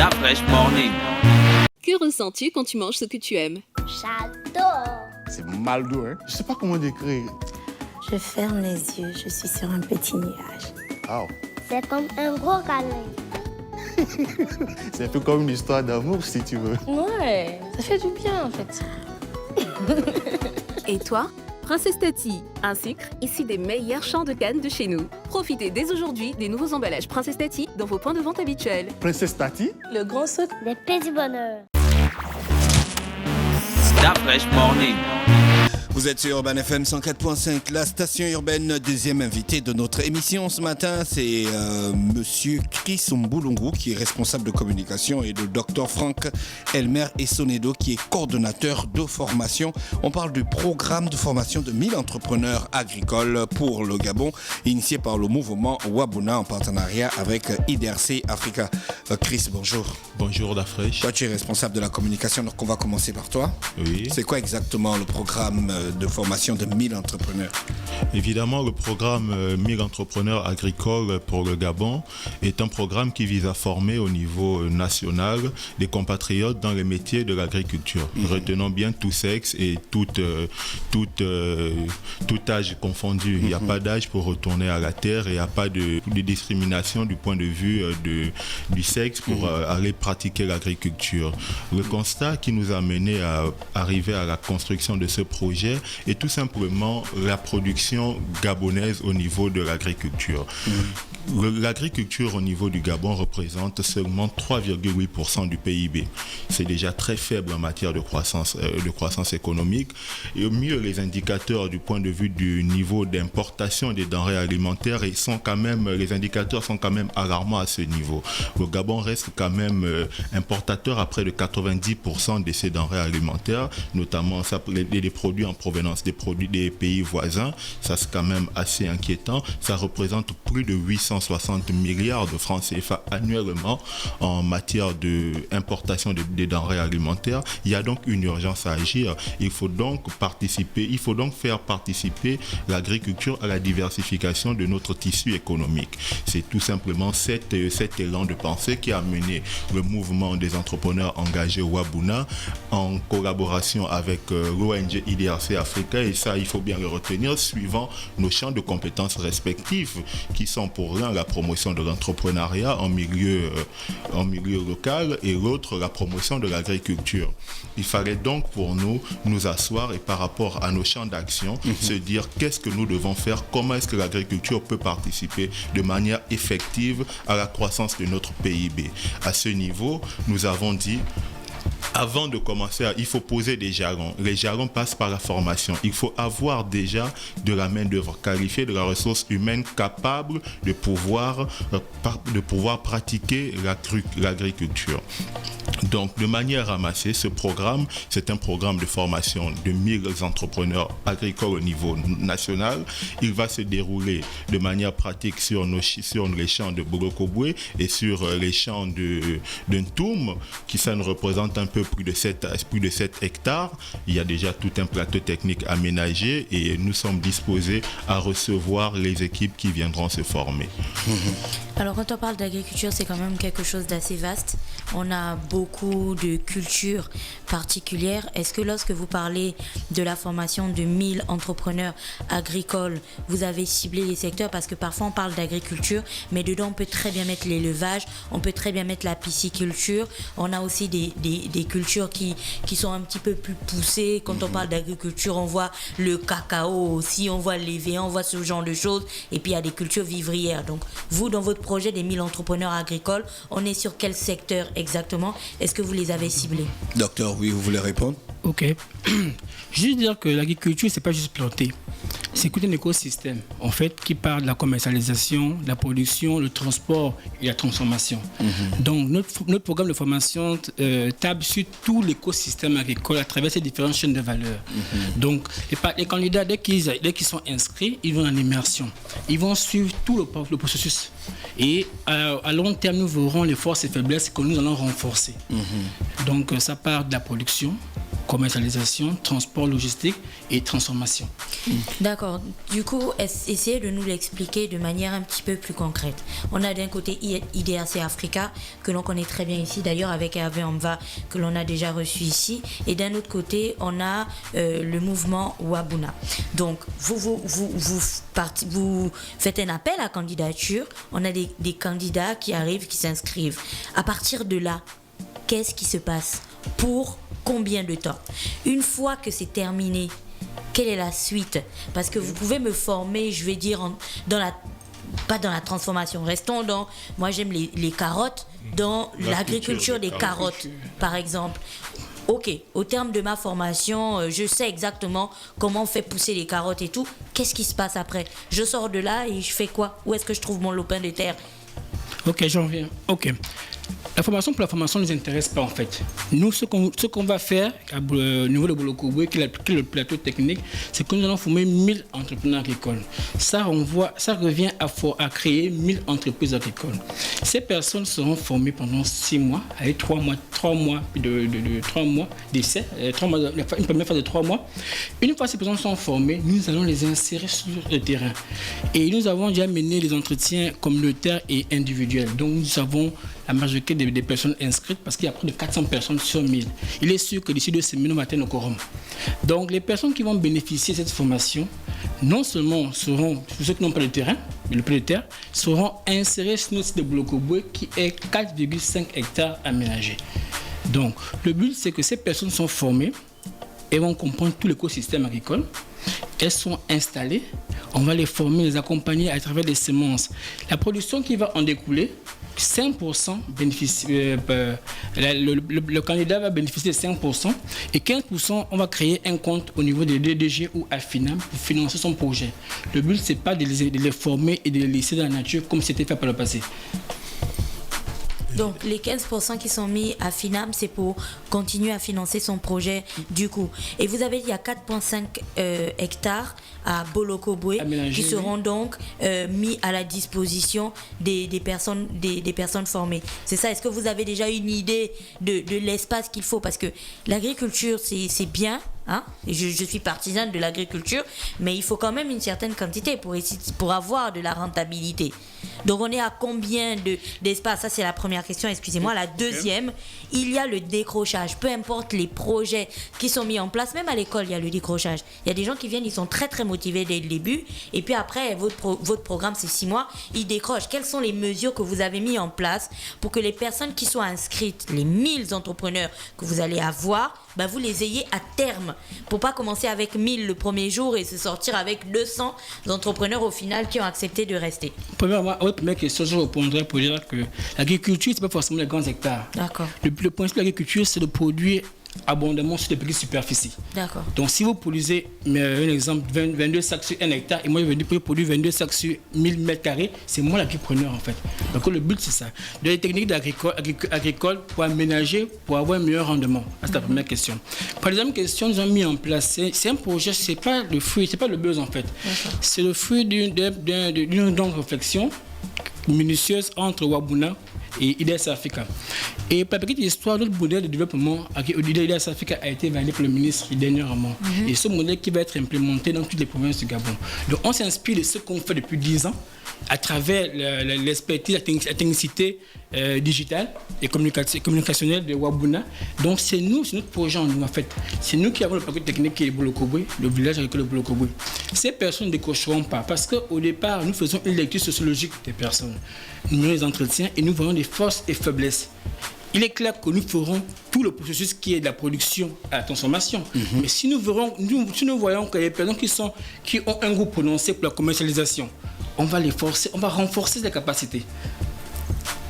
La Fraîche Morning. Que ressens-tu quand tu manges ce que tu aimes? J'adore. C'est Maldo, hein. Je sais pas comment décrire. Je ferme les yeux, je suis sur un petit nuage. Wow. C'est comme un gros câlin. C'est un peu comme une histoire d'amour, si tu veux. Ouais, ça fait du bien en fait. Et toi? Princesse Tati, un sucre issu des meilleurs champs de canne de chez nous. Profitez dès aujourd'hui des nouveaux emballages Princesse Tati dans vos points de vente habituels. Princesse Tati? Le grand sucre. Des petits bonheurs. La Fraîche Morning. Vous êtes sur Urban FM 104.5, la station urbaine. Deuxième invité de notre émission ce matin, c'est Monsieur Chris Mboulungu, qui est responsable de communication, et le Dr Franck Elmer Essonedo, qui est coordonnateur de formation. On parle du programme de formation de 1000 entrepreneurs agricoles pour le Gabon, initié par le mouvement Wabuna en partenariat avec IDRC Africa. Chris, bonjour. Bonjour la fraîche. Toi, tu es responsable de la communication, donc on va commencer par toi. Oui. C'est quoi exactement le programme de formation de 1000 entrepreneurs? Évidemment, le programme 1000 entrepreneurs agricoles pour le Gabon est un programme qui vise à former au niveau national des compatriotes dans les métiers de l'agriculture. Retenons bien tout sexe et tout âge confondu. Il n'y a pas d'âge pour retourner à la terre et il n'y a pas de discrimination du point de vue du sexe pour aller pratiquer l'agriculture. Le constat qui nous a mené à arriver à la construction de ce projet est tout simplement la production gabonaise au niveau de l'agriculture. L'agriculture au niveau du Gabon représente seulement 3,8% du PIB. C'est déjà très faible en matière de croissance économique. Et au mieux, les indicateurs du point de vue du niveau d'importation des denrées alimentaires les indicateurs sont quand même alarmants à ce niveau. Le Gabon reste quand même importateur à près de 90% de ces denrées alimentaires, notamment les produits en provenance des pays voisins. Ça, c'est quand même assez inquiétant. Ça représente plus de 860 milliards de francs CFA annuellement en matière d'importation des denrées alimentaires. Il y a donc une urgence à agir. Il faut donc faire participer l'agriculture à la diversification de notre tissu économique. C'est tout simplement cet élan de pensée qui a mené le mouvement des entrepreneurs engagés Wabuna en collaboration avec l'ONG IDRC Africa, et ça, il faut bien le retenir, suivant nos champs de compétences respectifs qui sont pour l'un la promotion de l'entrepreneuriat en milieu local et l'autre la promotion de l'agriculture. Il fallait donc pour nous asseoir et par rapport à nos champs d'action, se dire qu'est-ce que nous devons faire, comment est-ce que l'agriculture peut participer de manière effective à la croissance de notre PIB. À ce niveau, nous avons dit, avant de commencer, il faut poser des jalons. Les jalons passent par la formation. Il faut avoir déjà de la main-d'œuvre qualifiée, de la ressource humaine capable de pouvoir pratiquer l'agriculture. Donc, de manière ramassée, ce programme, c'est un programme de formation de 1000 entrepreneurs agricoles au niveau national. Il va se dérouler de manière pratique sur les champs de Borokobwe et sur les champs de Ntoum, qui ça nous représente un peu plus de 7 hectares. Il y a déjà tout un plateau technique aménagé et nous sommes disposés à recevoir les équipes qui viendront se former. Alors quand on parle d'agriculture, c'est quand même quelque chose d'assez vaste. On a beaucoup de cultures particulières. Est-ce que lorsque vous parlez de la formation de 1000 entrepreneurs agricoles, vous avez ciblé les secteurs? Parce que parfois on parle d'agriculture, mais dedans on peut très bien mettre l'élevage, on peut très bien mettre la pisciculture. On a aussi des cultures qui sont un petit peu plus poussées. Quand on parle d'agriculture, on voit le cacao aussi, on voit l'événement, on voit ce genre de choses. Et puis il y a des cultures vivrières. Donc vous, dans votre projet des 1000 entrepreneurs agricoles, on est sur quel secteur exactement? Est-ce que vous les avez ciblés? Docteur, oui, vous voulez répondre? Ok. Juste dire que l'agriculture, c'est pas juste planter. C'est tout un écosystème, en fait, qui parle de la commercialisation, de la production, le transport et la transformation. Donc, notre programme de formation table sur tout l'écosystème agricole à travers ces différentes chaînes de valeur. Donc, les candidats, dès qu'ils sont inscrits, ils vont en immersion. Ils vont suivre tout le processus. Et à long terme, nous verrons les forces et faiblesses que nous allons renforcer. Donc, ça part de la production, commercialisation, transport, logistique et transformation. D'accord. Du coup, essayez de nous l'expliquer de manière un petit peu plus concrète. On a d'un côté IDRC Africa, que l'on connaît très bien ici, d'ailleurs avec Hervé Omva, que l'on a déjà reçu ici. Et d'un autre côté, on a le mouvement Wabuna. Donc, vous faites un appel à candidature. On a des candidats qui arrivent, qui s'inscrivent. À partir de là, qu'est-ce qui se passe? Pour combien de temps? Une fois que c'est terminé, quelle est la suite? Parce que vous pouvez me former, je vais dire, pas dans la transformation, restons dans, moi j'aime les carottes, dans l'agriculture des carottes, par exemple. Ok, au terme de ma formation, je sais exactement comment on fait pousser les carottes et tout. Qu'est-ce qui se passe après? Je sors de là et je fais quoi? Où est-ce que je trouve mon lopin de terre? Ok, j'en reviens. Ok. La formation pour la formation ne nous intéresse pas en fait. Nous, ce qu'on va faire au niveau de Bolokobwe, qui est le plateau technique, c'est que nous allons former 1000 entrepreneurs agricoles. Ça revient à créer 1000 entreprises agricoles. Ces personnes seront formées pendant 6 mois, avec 3 mois d'essai, une première phase de 3 mois. Une fois ces personnes sont formées, nous allons les insérer sur le terrain. Et nous avons déjà mené des entretiens communautaires et individuels. Donc nous avons la majorité des personnes inscrites parce qu'il y a près de 400 personnes sur 1000. Il est sûr que d'ici 2 semaines, nous matin au quorum. Donc les personnes qui vont bénéficier de cette formation, non seulement seront, ceux qui n'ont pas de terrain, mais le peu de terre, seront insérés sur notre site de Bolokobwe qui est 4,5 hectares aménagés. Donc le but, c'est que ces personnes sont formées et vont comprendre tout l'écosystème agricole. Elles sont installées, on va les former, les accompagner à travers des semences. La production qui va en découler, 5% bénéficie, le candidat va bénéficier de 5% et 15%, on va créer un compte au niveau des DDG ou Afinam pour financer son projet. Le but, ce n'est pas de les former et de les laisser dans la nature comme c'était fait par le passé. Donc les 15% qui sont mis à Finam, c'est pour continuer à financer son projet du coup. Et vous avez dit il y a 4,5 hectares à Bolokobwe qui seront donc mis à la disposition des personnes formées. C'est ça, est-ce que vous avez déjà une idée de l'espace qu'il faut? Parce que l'agriculture, c'est bien. Hein? Je suis partisane de l'agriculture, mais il faut quand même une certaine quantité pour avoir de la rentabilité. Donc on est à combien d'espace? Ça c'est la première question, excusez-moi. La deuxième, il y a le décrochage. Peu importe les projets qui sont mis en place, même à l'école il y a le décrochage. Il y a des gens qui viennent, ils sont très très motivés dès le début, et puis après votre programme c'est 6 mois, ils décrochent. Quelles sont les mesures que vous avez mis en place pour que les personnes qui sont inscrites, les 1000 entrepreneurs que vous allez avoir, vous les ayez à terme, pour pas commencer avec 1000 le premier jour et se sortir avec 200 entrepreneurs au final qui ont accepté de rester? Première question, je répondrai pour dire que l'agriculture, c'est pas forcément les grands hectares. D'accord. Le principe de l'agriculture, c'est de produire abondamment sur des petites superficies. D'accord. Donc si vous produisez, un exemple, 22 sacs sur 1 hectare et moi je produire 22 sacs sur 1000 mètres carrés, c'est moi l'agripreneur en fait. Donc le but c'est ça. De les techniques agricoles pour aménager, pour avoir un meilleur rendement. C'est la première question. Pour la deuxième question, nous avons mis en place, c'est un projet, c'est pas le fruit, c'est pas le buzz en fait. D'accord. C'est le fruit d'une réflexion minutieuse entre Wabuna et IDRC Africa. Et par petite histoire, notre modèle de développement d'IDRC Africa a été validé par le ministre dernièrement. Et ce modèle qui va être implémenté dans toutes les provinces du Gabon. Donc on s'inspire de ce qu'on fait depuis 10 ans à travers l'expertise, la technicité digitale et communicationnelle de Wabuna. Donc c'est notre projet en nous en fait. C'est nous qui avons le paquet technique qui est Bolokobwe, le village agricole de Bolokobwe. Ces personnes ne décrocheront pas parce qu'au départ, nous faisons une lecture sociologique des personnes. Nous menons les entretiens et nous voyons des forces et faiblesses. Il est clair que nous ferons tout le processus qui est de la production à la transformation. Mais si nous voyons que les personnes qui ont un goût prononcé pour la commercialisation, on va les forcer, on va renforcer les capacités.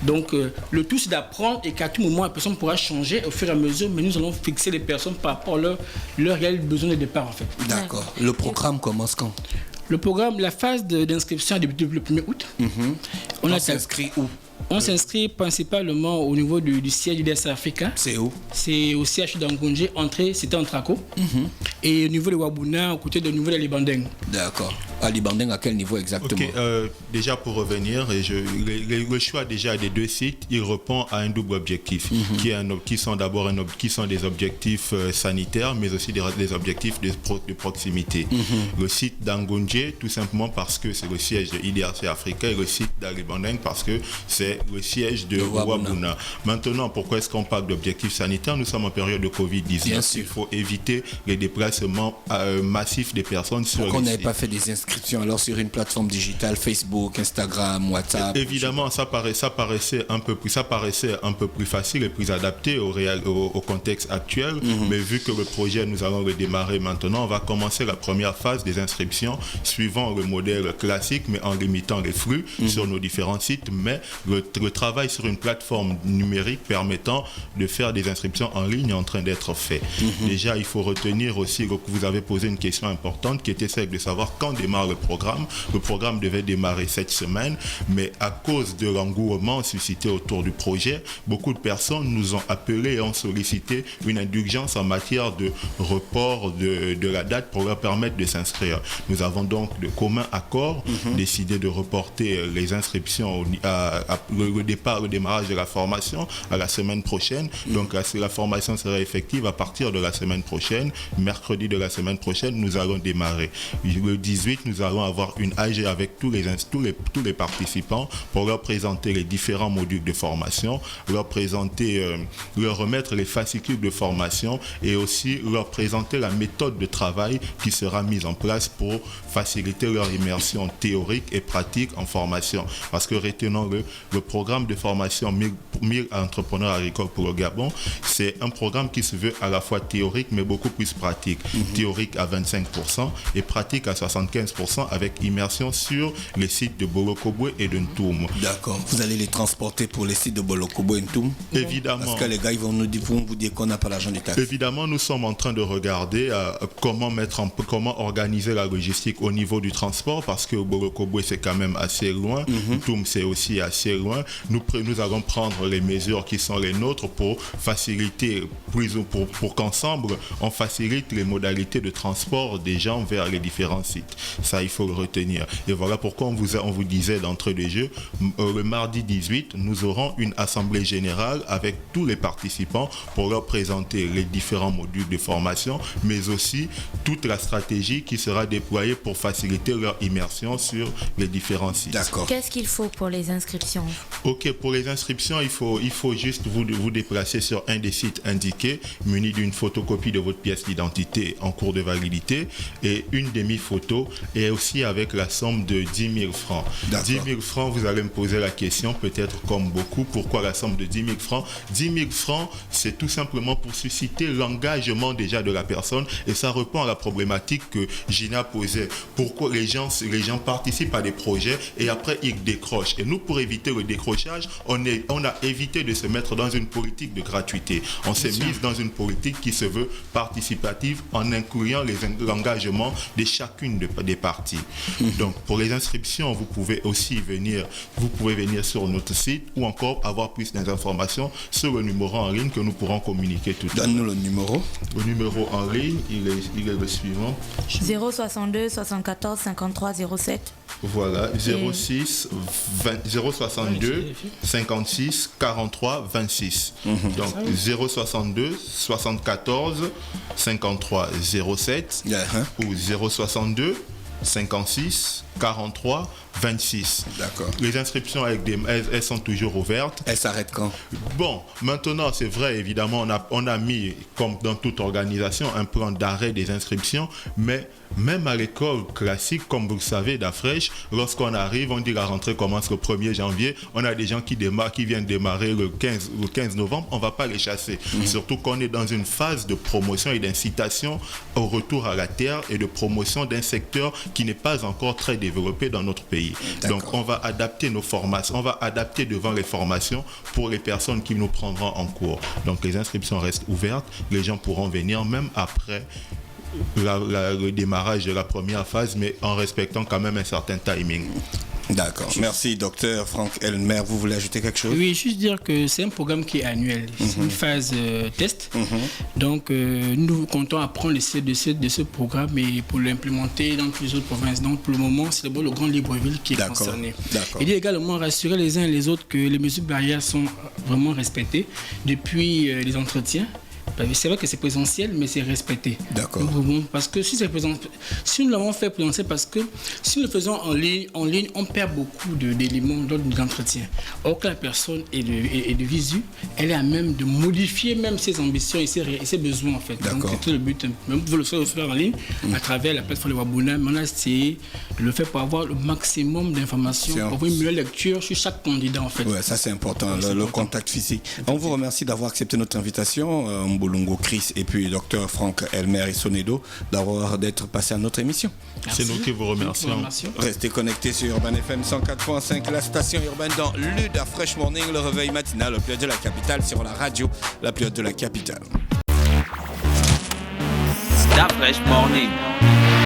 Donc le tout c'est d'apprendre et qu'à tout moment la personne pourra changer au fur et à mesure, mais nous allons fixer les personnes par rapport à leur réel besoin de départ en fait. D'accord. Le programme commence quand? Le programme, la phase d'inscription débute le 1er août. On s'inscrit où? On s'inscrit principalement au niveau du siège d'IDRC Africa. C'est où? C'est au CHU d'Angonje, c'était en Traco. Et au niveau de Wabuna, au côté du niveau de Libandeng. D'accord. À Libandeng, à quel niveau exactement? Ok, déjà pour revenir, le choix déjà des deux sites, il répond à un double objectif, qui sont des objectifs sanitaires, mais aussi des objectifs de proximité. Le site d'Angonje, tout simplement parce que c'est le siège de IDRC Africa, et le site d'Alibandeng parce que c'est le siège de Wabuna. Maintenant, pourquoi est-ce qu'on parle d'objectifs sanitaires? Nous sommes en période de Covid-19. Il faut éviter les déplacements massifs des personnes sur Pourquoi les on n'avait sites. pas fait des inscriptions alors sur une plateforme digitale, Facebook, Instagram, WhatsApp? Évidemment, ça paraissait un peu plus facile et plus adapté au contexte actuel. Mais vu que le projet, nous allons le démarrer maintenant, on va commencer la première phase des inscriptions suivant le modèle classique, mais en limitant les flux sur nos différents sites. Mais le travail sur une plateforme numérique permettant de faire des inscriptions en ligne est en train d'être fait. Déjà, il faut retenir aussi que vous avez posé une question importante qui était celle de savoir quand démarre le programme. Le programme devait démarrer cette semaine, mais à cause de l'engouement suscité autour du projet, beaucoup de personnes nous ont appelés et ont sollicité une indulgence en matière de report de la date pour leur permettre de s'inscrire. Nous avons donc de commun accord décidé de reporter les inscriptions le démarrage de la formation à la semaine prochaine. Donc la formation sera effective à partir de la semaine prochaine. Mercredi de la semaine prochaine, nous allons démarrer. Le 18, nous allons avoir une AG avec tous les participants pour leur présenter les différents modules de formation, leur remettre les fascicules de formation et aussi leur présenter la méthode de travail qui sera mise en place pour faciliter leur immersion théorique et pratique en formation. Parce que retenons-le, le programme de formation 1000 entrepreneurs agricoles pour le Gabon, c'est un programme qui se veut à la fois théorique mais beaucoup plus pratique. Théorique à 25% et pratique à 75% avec immersion sur les sites de Bolokobwe et de Ntoum. D'accord. Vous allez les transporter pour les sites de Bolokobwe et Ntoum? Évidemment. Parce que les gars, ils vont vous dire qu'on n'a pas l'argent des taxes. Évidemment, nous sommes en train de regarder comment organiser la logistique au niveau du transport parce que Bolokobwe c'est quand même assez loin. Ntoum c'est aussi assez loin. Nous allons prendre les mesures qui sont les nôtres pour faciliter, pour qu'ensemble on facilite les modalités de transport des gens vers les différents sites. Ça, il faut le retenir. Et voilà pourquoi on vous disait d'entrée de jeu, le mardi 18, nous aurons une assemblée générale avec tous les participants pour leur présenter les différents modules de formation, mais aussi toute la stratégie qui sera déployée pour faciliter leur immersion sur les différents sites. D'accord. Qu'est-ce qu'il faut pour les inscriptions? Ok, pour les inscriptions, il faut juste vous déplacer sur un des sites indiqués, muni d'une photocopie de votre pièce d'identité en cours de validité et une demi-photo et aussi avec la somme de 10 000 francs. D'accord. 10 000 francs, vous allez me poser la question, peut-être comme beaucoup, pourquoi la somme de 10 000 francs? 10 000 francs, c'est tout simplement pour susciter l'engagement déjà de la personne et ça répond à la problématique que Gina posait. Pourquoi les gens participent à des projets et après ils décrochent. Et nous, pour éviter le décrochage, on a évité de se mettre dans une politique de gratuité. On s'est mis dans une politique qui se veut participative en incluant l'engagement de chacune des parties. Donc, pour les inscriptions, vous pouvez venir sur notre site ou encore avoir plus d'informations sur le numéro en ligne que nous pourrons communiquer tout à l'heure. Donne-nous le numéro. Le numéro en ligne, il est le suivant. 062 74 53 07. Voilà, 062 56 43 26. Donc 062 74 53 07 ou 062 56 43 26. D'accord. Les inscriptions elles sont toujours ouvertes. Elles s'arrêtent quand? Bon, maintenant c'est vrai, évidemment, on a mis, comme dans toute organisation, un plan d'arrêt des inscriptions, mais même à l'école classique, comme vous le savez, d'Afresh, lorsqu'on arrive, on dit la rentrée commence le 1er janvier, on a des gens qui viennent démarrer le 15 novembre, on ne va pas les chasser. Surtout qu'on est dans une phase de promotion et d'incitation au retour à la terre et de promotion d'un secteur qui n'est pas encore très développé dans notre pays. Donc on va adapter nos formations, on va adapter devant les formations pour les personnes qui nous prendront en cours. Donc les inscriptions restent ouvertes, les gens pourront venir même après le démarrage de la première phase, mais en respectant quand même un certain timing. D'accord. Merci, docteur Franck Elmer. Vous voulez ajouter quelque chose? Oui, juste dire que c'est un programme qui est annuel. C'est une phase test. Donc, nous comptons apprendre de ce programme et pour l'implémenter dans plusieurs autres provinces. Donc, pour le moment, c'est d'abord le Grand Libreville qui est concerné. Il y a également rassurer les uns et les autres que les mesures barrières sont vraiment respectées depuis les entretiens. C'est vrai que c'est présentiel, mais c'est respecté. D'accord. Parce que si nous l'avons fait présentiel, parce que si nous le faisons en ligne, on perd beaucoup d'éléments lors de l'entretien. Or que la personne est de visu, elle est à même de modifier même ses ambitions et ses besoins en fait. D'accord. Donc c'est le but. Même vous le faire en ligne à travers la plateforme de Wabuna, mais on a essayé de le faire pour avoir le maximum d'informations, pour avoir une meilleure lecture sur chaque candidat en fait. Ouais, ça c'est important, le contact physique. On vous remercie d'avoir accepté notre invitation. Mbulungu Chris et puis Dr Franck Elmer et Sonedo d'être passé à notre émission. C'est nous qui vous remercions. Restez connectés sur Urban FM 104.5, la station urbaine dans l'UDA Fresh Morning, le réveil matinal, le plus haut de la capitale sur la radio, la plus haute de la capitale. Start Fresh Morning.